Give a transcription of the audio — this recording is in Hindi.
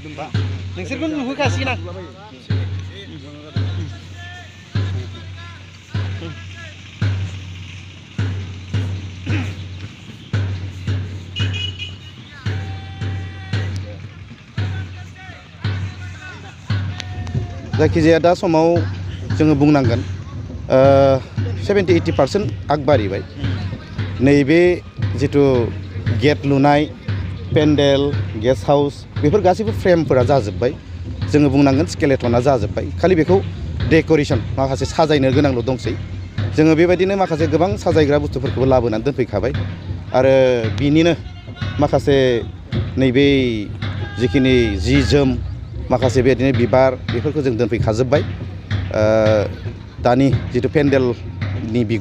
नोंसोरखौ नुहोखासिगोन आं जायखिजाया दा समाव जोङो बुंनांगोन 70-80% आगबारिबाय नैबे जिथु गेट लुनाय पेन्डेल गेस्ट हाउस बेफोर गासैबो फ्रेमफोरा जाजोब्बाय जोङो बुंनांगोन स्केलेटना जाजोब्बाय खालि बेखौ डेक'रेसन माखासे साजायनो गोनांल' दंसै जोङो बेबायदिनो माखासे गोबां साजायग्रा बुस्थुफोरखौबो लाबोनानै दोनफैखाबाय आरो बिनिनो माखासे नैबे जिखिनि जि जोम माखासे बेबायदिनो बिबार बेफोरखौ जों दोनफैखाजोब्बाय दानि जिथु पेन्डेलनि बिगुर